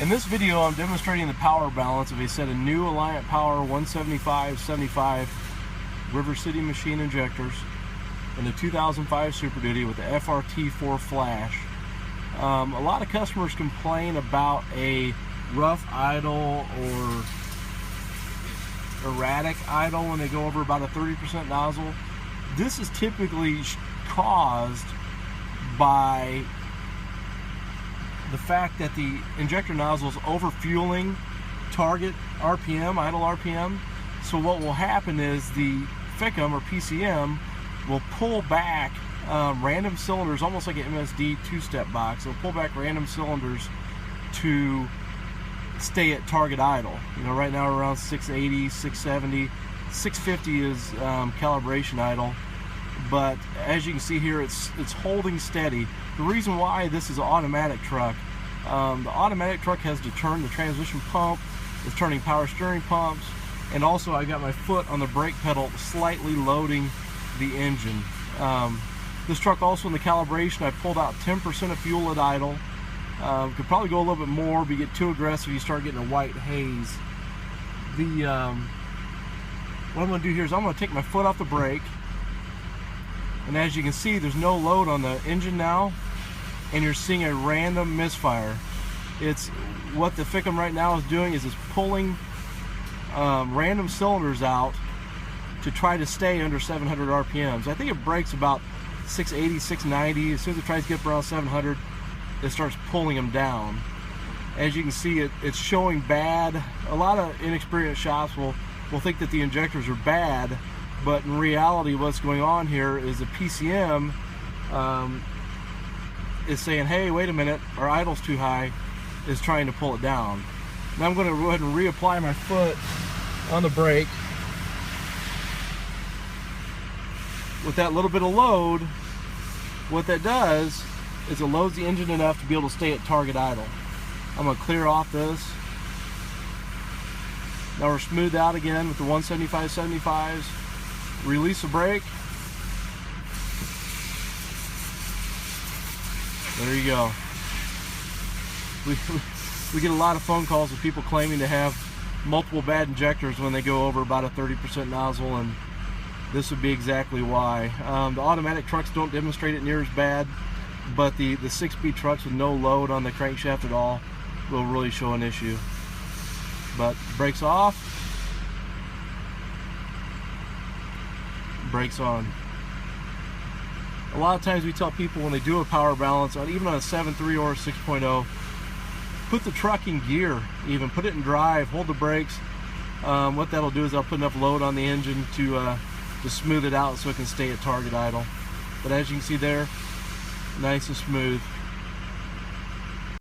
In this video, I'm demonstrating the power balance of a set of new Alliant Power 175/75 River City machine injectors in the 2005 Super Duty with the FRT4 flash. A lot of customers complain about a rough idle or erratic idle when they go over about a 30% nozzle. This is typically caused by the fact that the injector nozzle is over-fueling target RPM, idle RPM. So what will happen is the FICM or PCM will pull back random cylinders, almost like an MSD two-step box. It'll pull back random cylinders to stay at target idle. You know, right now we're around 680, 670, 650 is calibration idle. But as you can see here, it's holding steady. The reason why this is an automatic truck, the automatic truck has to turn the transmission pump, it's turning power steering pumps, and also I got my foot on the brake pedal slightly loading the engine. This truck also in the calibration, I pulled out 10% of fuel at idle. Could probably go a little bit more, but you get too aggressive, you start getting a white haze. What I'm going to do here is I'm going to take my foot off the brake. And as you can see, there's no load on the engine now, and you're seeing a random misfire. It's what the FICM right now is doing is it's pulling random cylinders out to try to stay under 700 RPMs. I think it breaks about 680, 690. As soon as it tries to get up around 700, it starts pulling them down. As you can see, it's showing bad. A lot of inexperienced shops will think that the injectors are bad, but in reality what's going on here is the PCM is saying, hey, wait a minute, our idle's too high, is trying to pull it down. Now I'm going to go ahead and reapply my foot on the brake. With that little bit of load, what that does is it loads the engine enough to be able to stay at target idle. I'm going to clear off this. Now we're smoothed out again with the 175/75s. Release the brake. There you go. We get a lot of phone calls with people claiming to have multiple bad injectors when they go over about a 30% nozzle, and this would be exactly why. The automatic trucks don't demonstrate it near as bad, but the 6-speed trucks with no load on the crankshaft at all will really show an issue. But brakes off, brakes on. A lot of times we tell people when they do a power balance, even on a 7.3 or a 6.0, put the truck in gear, even put it in drive, hold the brakes. What that'll do is I'll put enough load on the engine to smooth it out so it can stay at target idle. But as you can see there, nice and smooth.